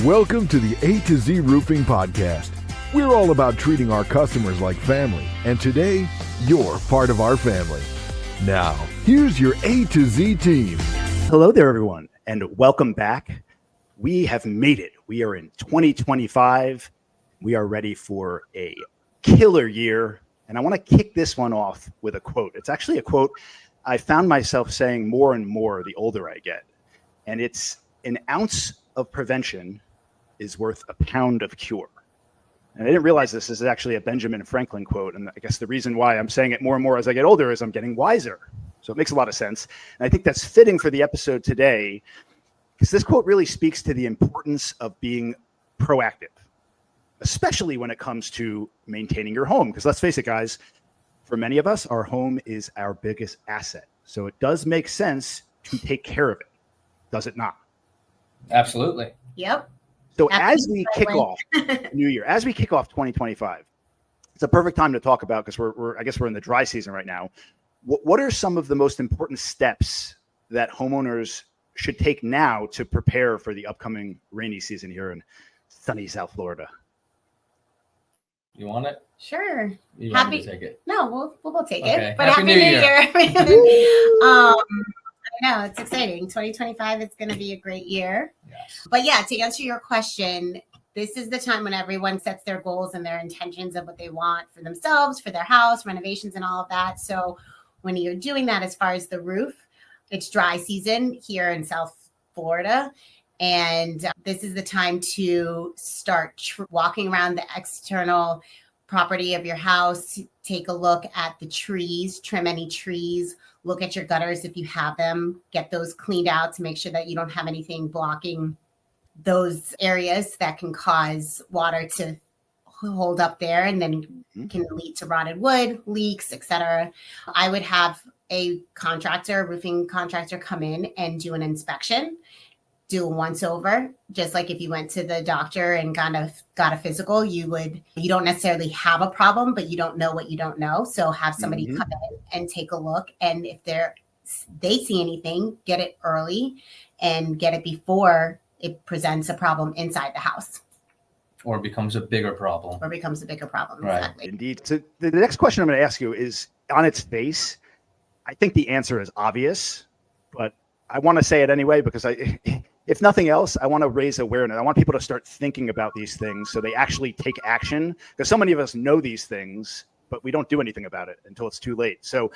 Welcome to the A to Z Roofing Podcast. We're all about treating our customers like family, and today, you're part of our family. Now, here's your A to Z team. Hello there, everyone, and welcome back. We have made it. We are in 2025. We are ready for a killer year, and I want to kick this one off with a quote. It's actually a quote I found myself saying more and more the older I get, and it's an ounce of prevention is worth a pound of cure. And I didn't realize this is actually a Benjamin Franklin quote. And I guess the reason why I'm saying it more and more as I get older is I'm getting wiser. So it makes a lot of sense. And I think that's fitting for the episode today, because this quote really speaks to the importance of being proactive, especially when it comes to maintaining your home. Because let's face it, guys, for many of us, our home is our biggest asset. So it does make sense to take care of it. Does it not? Absolutely. Yep. So as we kick off New Year, as we kick off 2025, it's a perfect time to talk about, because I guess we're in the dry season right now. What are some of the most important steps that homeowners should take now to prepare for the upcoming rainy season here in sunny South Florida? You want it? Sure. You want me to take it? No, we'll take Okay. it. But Happy New Year. I know, it's exciting. 2025 is going to be a great year. Yes. But yeah, to answer your question, this is the time when everyone sets their goals and their intentions of what they want for themselves, for their house, renovations, and all of that. So when you're doing that, as far as the roof, it's dry season here in South Florida. And this is the time to start walking around the external property of your house. Take a look at the trees, trim any trees, look at your gutters if you have them, get those cleaned out to make sure that you don't have anything blocking those areas that can cause water to hold up there and then can lead to rotted wood, leaks, etc. I would have a roofing contractor come in and do an inspection, do a once over, just like if you went to the doctor and got a physical, you don't necessarily have a problem, but you don't know what you don't know. So have somebody come in and take a look. And if they see anything, get it early and get it before it presents a problem inside the house. Or becomes a bigger problem. Right. Exactly. Indeed. So the next question I'm going to ask you is, on its face, I think the answer is obvious, but I want to say it anyway, because if nothing else, I want to raise awareness. I want people to start thinking about these things so they actually take action, because so many of us know these things, but we don't do anything about it until it's too late. So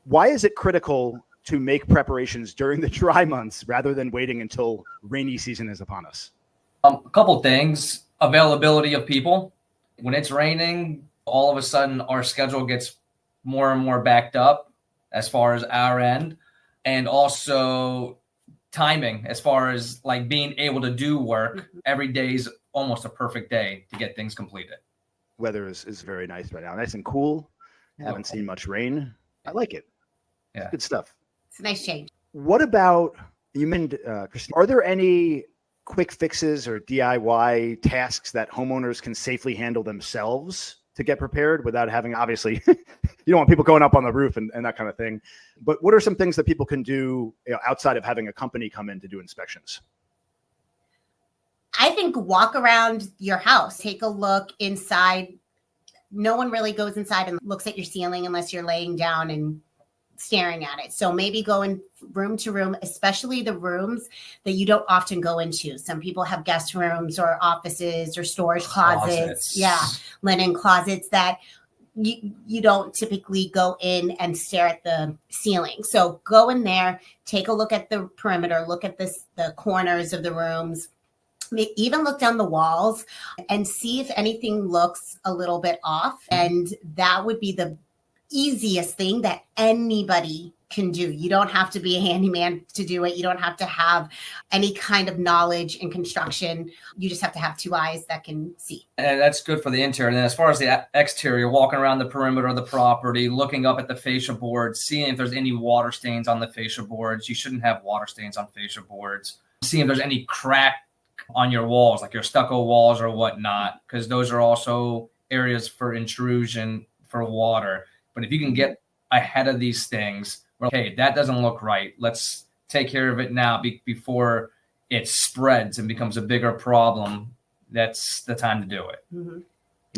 why is it critical to make preparations during the dry months rather than waiting until rainy season is upon us? A couple things. Availability of people. When it's raining, all of a sudden our schedule gets more and more backed up as far as our end. And also timing, as far as like being able to do work. Every day is almost a perfect day to get things completed. Weather is very nice right now. Nice and cool. Haven't seen much rain. I like it. Yeah. Good stuff. It's a nice change. What about, you mentioned, Christine, are there any quick fixes or DIY tasks that homeowners can safely handle themselves to get prepared without having, obviously, you don't want people going up on the roof and that kind of thing. But what are some things that people can do, outside of having a company come in to do inspections? I think walk around your house, take a look inside. No one really goes inside and looks at your ceiling unless you're laying down and staring at it. So maybe go in room to room, especially the rooms that you don't often go into. Some people have guest rooms or offices or storage closets. Yeah, linen closets that you don't typically go in and stare at the ceiling. So go in there, take a look at the perimeter, look at the corners of the rooms, even look down the walls and see if anything looks a little bit off. And that would be the easiest thing that anybody can do. You don't have to be a handyman to do it. You don't have to have any kind of knowledge in construction. You just have to have two eyes that can see. And that's good for the interior. And then as far as the exterior, walking around the perimeter of the property, looking up at the fascia boards, seeing if there's any water stains on the fascia boards. You shouldn't have water stains on fascia boards. Seeing if there's any crack on your walls, like your stucco walls or whatnot, because those are also areas for intrusion for water. But if you can get ahead of these things, okay, that doesn't look right. Let's take care of it now before it spreads and becomes a bigger problem, that's the time to do it. Mm-hmm.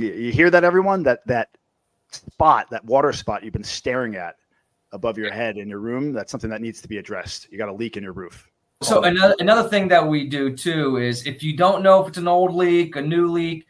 You hear that, everyone? That spot, that water spot you've been staring at above your head in your room, that's something that needs to be addressed. You got a leak in your roof. So another thing that we do too is, if you don't know if it's an old leak, a new leak,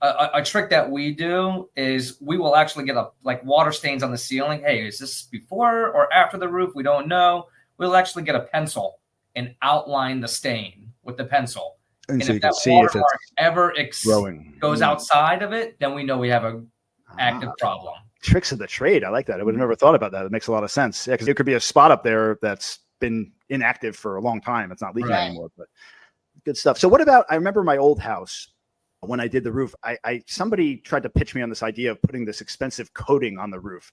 a trick that we do is we will actually get like water stains on the ceiling. Hey, is this before or after the roof? We don't know. We'll actually get a pencil and outline the stain with the pencil. And so if you can that see water if it's mark ever growing, goes outside of it, then we know we have an active problem. Tricks of the trade. I like that. I would have never thought about that. It makes a lot of sense. Yeah, because it could be a spot up there that's been inactive for a long time. It's not leaking anymore, but good stuff. So what about, I remember my old house, when I did the roof, somebody tried to pitch me on this idea of putting this expensive coating on the roof.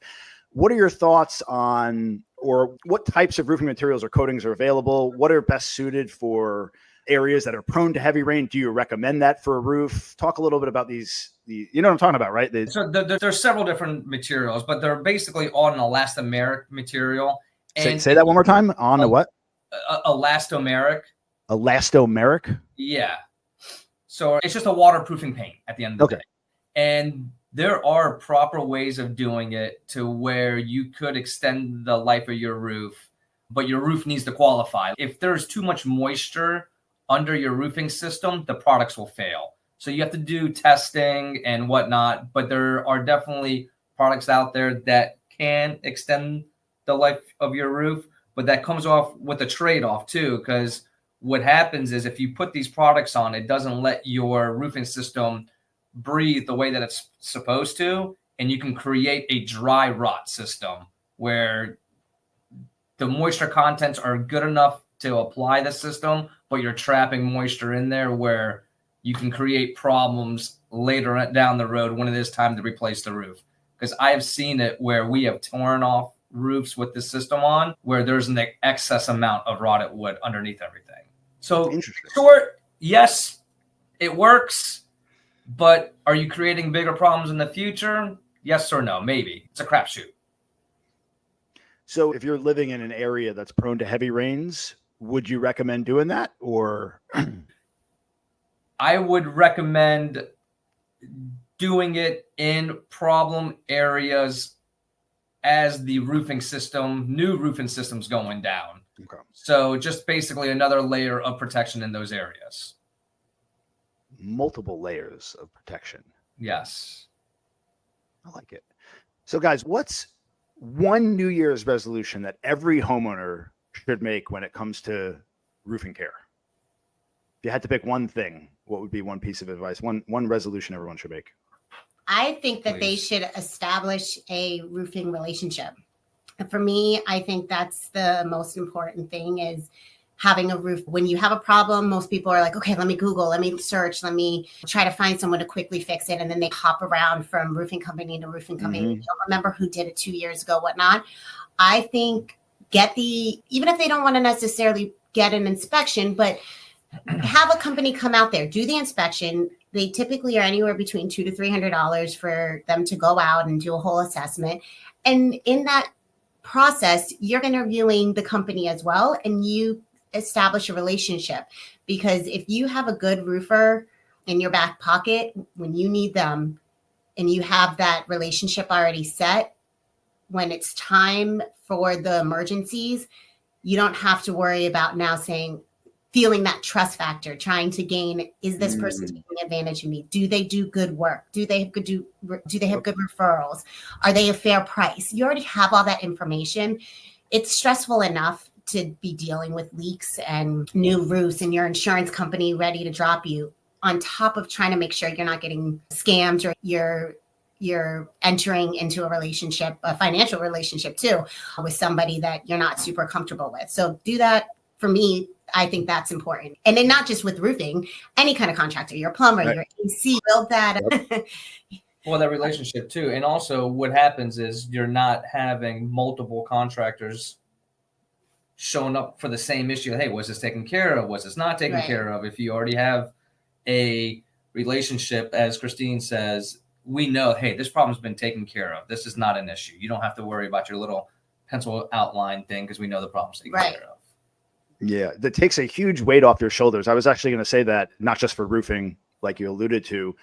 What are your thoughts on, or what types of roofing materials or coatings are available? What are best suited for areas that are prone to heavy rain? Do you recommend that for a roof? Talk a little bit about these. You know what I'm talking about, right? So there's several different materials, but they're basically all an elastomeric material. And say that one more time. On a what? Elastomeric. Elastomeric? Yeah. So it's just a waterproofing paint at the end of the day. And there are proper ways of doing it to where you could extend the life of your roof, but your roof needs to qualify. If there's too much moisture under your roofing system, the products will fail. So you have to do testing and whatnot, but there are definitely products out there that can extend the life of your roof, but that comes off with a trade-off too, because what happens is if you put these products on, it doesn't let your roofing system breathe the way that it's supposed to, and you can create a dry rot system where the moisture contents are good enough to apply the system, but you're trapping moisture in there where you can create problems later down the road when it is time to replace the roof. Because I have seen it where we have torn off roofs with the system on, where there's an excess amount of rotted wood underneath everything. So short, yes, it works, but are you creating bigger problems in the future? Yes or no? Maybe. It's a crapshoot. So if you're living in an area that's prone to heavy rains, would you recommend doing that? Or I would recommend doing it in problem areas as the roofing system, new roofing systems going down. Okay. So just basically another layer of protection in those areas. Multiple layers of protection. Yes. I like it. So guys, what's one New Year's resolution that every homeowner should make when it comes to roofing care? If you had to pick one thing, what would be one piece of advice? One resolution everyone should make? I think that they should establish a roofing relationship. And for me, I think that's the most important thing, is having a roof. When you have a problem, most people are like, okay, let me Google, let me search, let me try to find someone to quickly fix it. And then they hop around from roofing company to roofing company. You don't remember who did it 2 years ago, whatnot. I think even if they don't want to necessarily get an inspection, but have a company come out there, do the inspection. They typically are anywhere between $200 to $300 for them to go out and do a whole assessment. And in that process, you're interviewing the company as well, and you establish a relationship. Because if you have a good roofer in your back pocket when you need them, and you have that relationship already set, when it's time for the emergencies, you don't have to worry about now feeling that trust factor, trying to gain, is this person taking advantage of me? Do they do good work? Do they have good referrals? Are they a fair price? You already have all that information. It's stressful enough to be dealing with leaks and new roofs and your insurance company ready to drop you, on top of trying to make sure you're not getting scammed, or you're entering into a financial relationship too, with somebody that you're not super comfortable with. So do that. For me, I think that's important. And then not just with roofing, any kind of contractor, your plumber, your AC, build that. Well, that relationship too. And also what happens is you're not having multiple contractors showing up for the same issue. Hey, was this taken care of? Was this not taken care of? If you already have a relationship, as Christine says, we know, hey, this problem's been taken care of. This is not an issue. You don't have to worry about your little pencil outline thing, because we know the problem's taken care of. Yeah, that takes a huge weight off your shoulders. I was actually going to say that, not just for roofing, like you alluded to,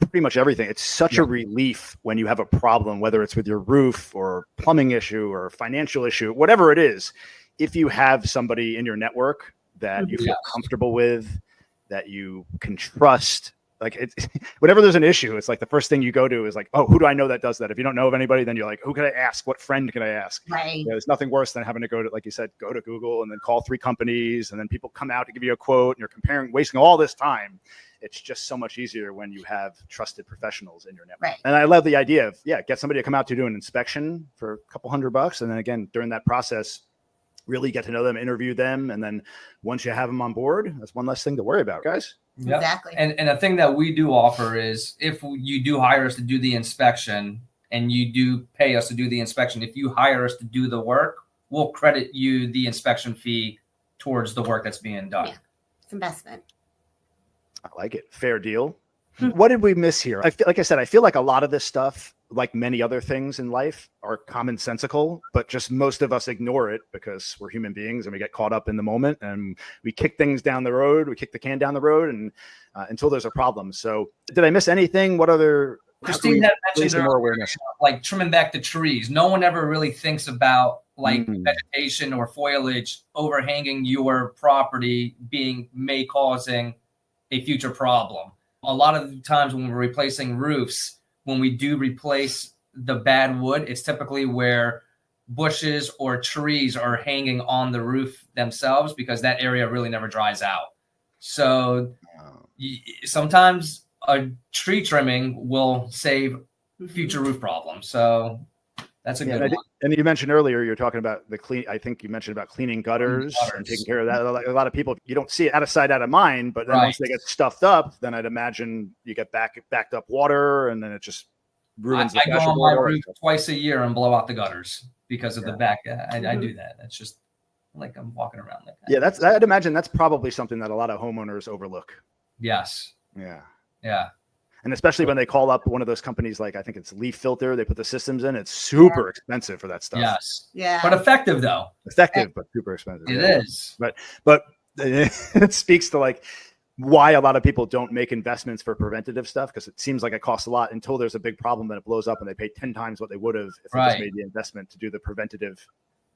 pretty much everything. It's such a relief when you have a problem, whether it's with your roof or plumbing issue or financial issue, whatever it is. If you have somebody in your network that you feel comfortable with, that you can trust, like whenever there's an issue, it's like the first thing you go to is like, oh, who do I know that does that? If you don't know of anybody, then you're like, who can I ask? What friend can I ask? Right. You know, there's nothing worse than having to go to, like you said, go to Google and then call 3 companies and then people come out to give you a quote and you're comparing, wasting all this time. It's just so much easier when you have trusted professionals in your network. Right. And I love the idea of, get somebody to come out to do an inspection for a couple $100. And then again, during that process, really get to know them, interview them. And then once you have them on board, that's one less thing to worry about, guys. Yep. Exactly. And a thing that we do offer is if you do hire us to do the inspection and you do pay us to do the inspection, if you hire us to do the work, we'll credit you the inspection fee towards the work that's being done. Yeah. It's investment. I like it. Fair deal. What did we miss here? Like I said, I feel like a lot of this stuff, like many other things in life, are commonsensical, but just most of us ignore it because we're human beings and we get caught up in the moment and we kick things down the road. We kick the can down the road and until there's a problem. So did I miss anything? What other? Christine had mentioned more awareness, like trimming back the trees. No one ever really thinks about like vegetation or foliage overhanging your property may causing a future problem. A lot of the times when we're replacing roofs, when we do replace the bad wood, it's typically where bushes or trees are hanging on the roof themselves because that area really never dries out. So sometimes a tree trimming will save future roof problems. So that's a good one. And you mentioned earlier, you're talking about I think you mentioned about cleaning gutters and taking care of that. A lot of people, you don't see it out of sight, out of mind, but then once they get stuffed up, then I'd imagine you get backed up water and then it just ruins I go on my roof twice a year and blow out the gutters because of the back. I do that. That's just like I'm walking around like that. Yeah, I'd imagine that's probably something that a lot of homeowners overlook. Yes. Yeah. And especially when they call up one of those companies, like I think it's Leaf Filter, they put the systems in. It's super expensive for that stuff. Yes. Yeah. But effective though. Effective, but super expensive. It is. But it speaks to like why a lot of people don't make investments for preventative stuff, because it seems like it costs a lot until there's a big problem and it blows up and they pay 10 times what they would have if they just made the investment to do the preventative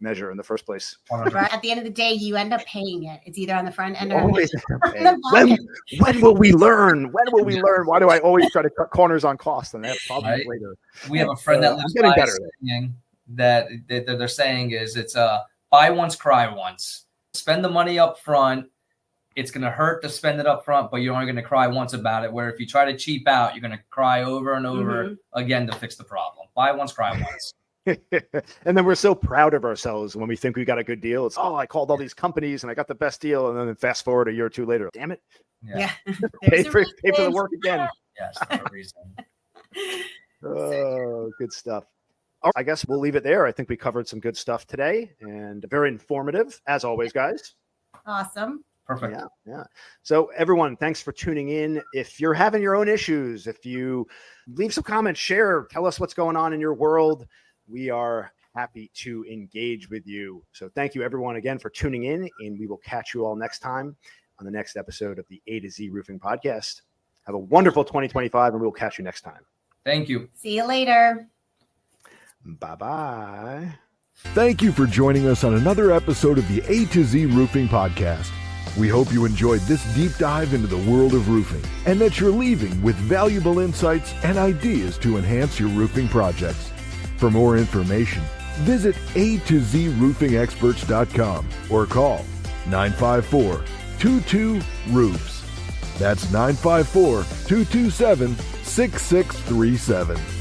measure in the first place. Right. At the end of the day, you end up paying it. It's either on the front end or always the when will we learn? When will we learn? Why do I always try to cut corners on cost and have problems later? We have a friend that lives by saying that they're saying is it's buy once, cry once. Spend the money up front. It's going to hurt to spend it up front, but you're only going to cry once about it. Where if you try to cheap out, you're going to cry over and over again to fix the problem. Buy once, cry once. And then we're so proud of ourselves when we think we got a good deal. It's, I called all these companies and I got the best deal. And then fast forward a year or two later, damn it. Yeah. pay for the work again. Yes, for a reason. Oh, good stuff. All right, I guess we'll leave it there. I think we covered some good stuff today and very informative as always, guys. Awesome. Perfect. Yeah. So everyone, thanks for tuning in. If you're having your own issues, if you leave some comments, share, tell us what's going on in your world. We are happy to engage with you. So thank you everyone again for tuning in, and we will catch you all next time on the next episode of the A to Z Roofing Podcast. Have a wonderful 2025, and we will catch you next time. Thank you. See you later. Bye-bye. Thank you for joining us on another episode of the A to Z Roofing Podcast. We hope you enjoyed this deep dive into the world of roofing and that you're leaving with valuable insights and ideas to enhance your roofing projects. For more information, visit A2ZRoofingExperts.com or call 954-22-ROOFS. That's 954-227-6637.